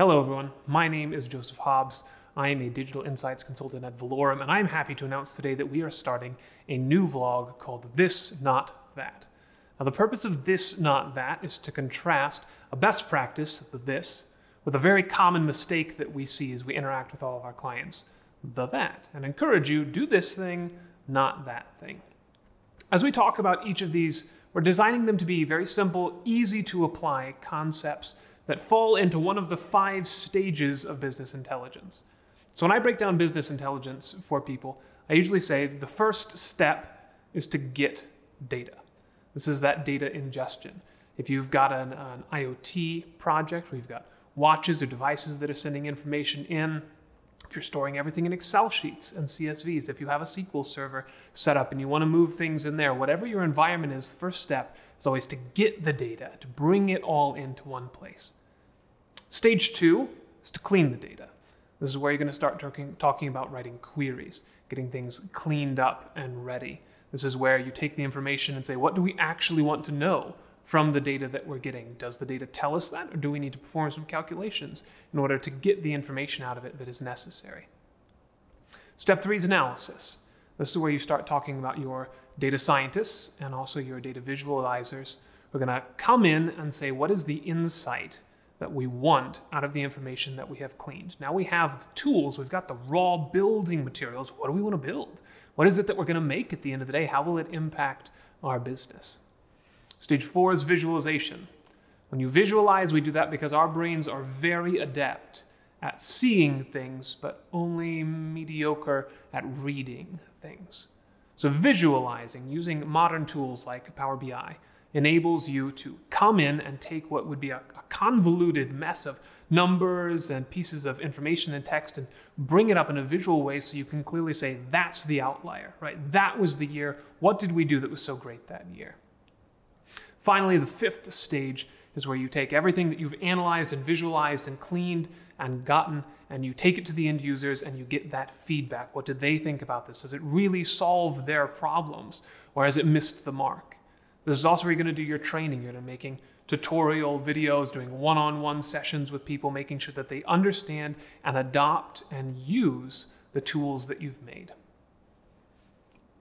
Hello everyone, my name is Joseph Hobbs. I am a digital insights consultant at Valorem, and I am happy to announce today that we are starting a new vlog called This Not That. Now the purpose of This Not That is to contrast a best practice, the this, with a very common mistake that we see as we interact with all of our clients, the that, and encourage you, do this thing, not that thing. As we talk about each of these, we're designing them to be very simple, easy to apply concepts that fall into one of the 5 stages of business intelligence. So when I break down business intelligence for people, I usually say the first step is to get data. This is that data ingestion. If you've got an IoT project where you've got watches or devices that are sending information in, if you're storing everything in Excel sheets and CSVs, if you have a SQL server set up and you want to move things in there, whatever your environment is, the first step is always to get the data, to bring it all into one place. Stage 2 is to clean the data. This is where you're going to start talking about writing queries, getting things cleaned up and ready. This is where you take the information and say, what do we actually want to know from the data that we're getting? Does the data tell us that, or do we need to perform some calculations in order to get the information out of it that is necessary? Step 3 is analysis. This is where you start talking about your data scientists and also your data visualizers who are going to come in and say, what is the insight that we want out of the information that we have cleaned? Now we have the tools, we've got the raw building materials. What do we want to build? What is it that we're going to make at the end of the day? How will it impact our business? Stage 4 is visualization. When you visualize, we do that because our brains are very adept at seeing things, but only mediocre at reading things. So visualizing, using modern tools like Power BI, enables you to come in and take what would be a convoluted mess of numbers and pieces of information and text and bring it up in a visual way so you can clearly say, that's the outlier, right? That was the year. What did we do that was so great that year? Finally, the 5th stage is where you take everything that you've analyzed and visualized and cleaned and gotten, and you take it to the end users and you get that feedback. What did they think about this? Does it really solve their problems, or has it missed the mark? This is also where you're going to do your training. You're going to be making tutorial videos, doing one-on-one sessions with people, making sure that they understand and adopt and use the tools that you've made.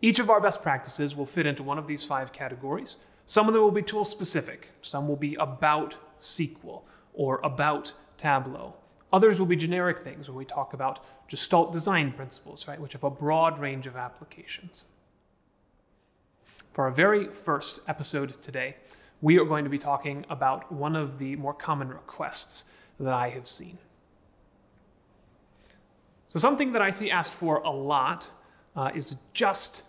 Each of our best practices will fit into one of these 5 categories. Some of them will be tool specific. Some will be about SQL or about Tableau. Others will be generic things where we talk about Gestalt design principles, right, which have a broad range of applications. For our very first episode today, we are going to be talking about one of the more common requests that I have seen. So something that I see asked for a lot is just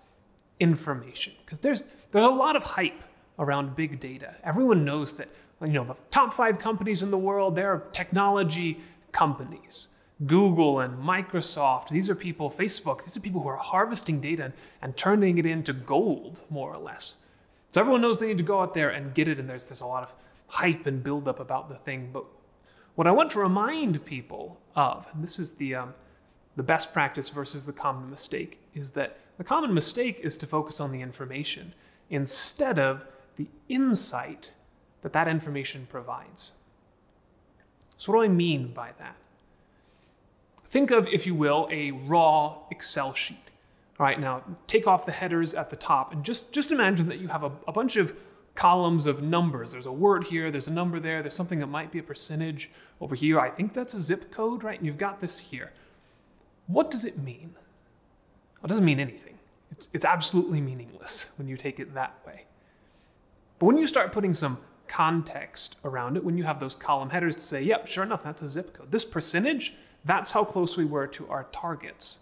information, because there's a lot of hype around big data. Everyone knows that, you know, the top 5 companies in the world, they're technology companies. Google and Microsoft, these are people, Facebook, these are people who are harvesting data and turning it into gold, more or less. So everyone knows they need to go out there and get it, and there's a lot of hype and buildup about the thing. But what I want to remind people of, and this is the best practice versus the common mistake, is that the common mistake is to focus on the information instead of the insight that that information provides. So what do I mean by that? Think of, if you will, a raw Excel sheet. All right, now take off the headers at the top and just imagine that you have a bunch of columns of numbers. There's a word here, there's a number there, there's something that might be a percentage over here. I think that's a zip code, right? And you've got this here. What does it mean? Well, it doesn't mean anything. It's absolutely meaningless when you take it that way. But when you start putting some context around it, when you have those column headers to say, yep, sure enough, that's a zip code. This percentage, that's how close we were to our targets.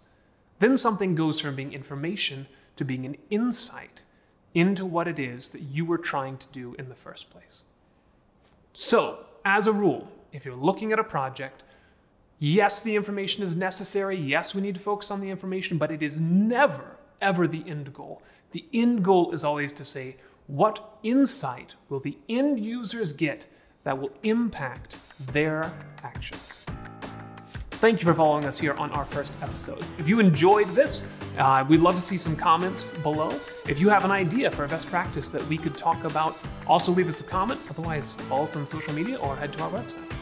Then something goes from being information to being an insight into what it is that you were trying to do in the first place. So, as a rule, if you're looking at a project, yes, the information is necessary. Yes, we need to focus on the information, but it is never, ever the end goal. The end goal is always to say, what insight will the end users get that will impact their actions? Thank you for following us here on our first episode. If you enjoyed this, we'd love to see some comments below. If you have an idea for a best practice that we could talk about, also leave us a comment. Otherwise, follow us on social media or head to our website.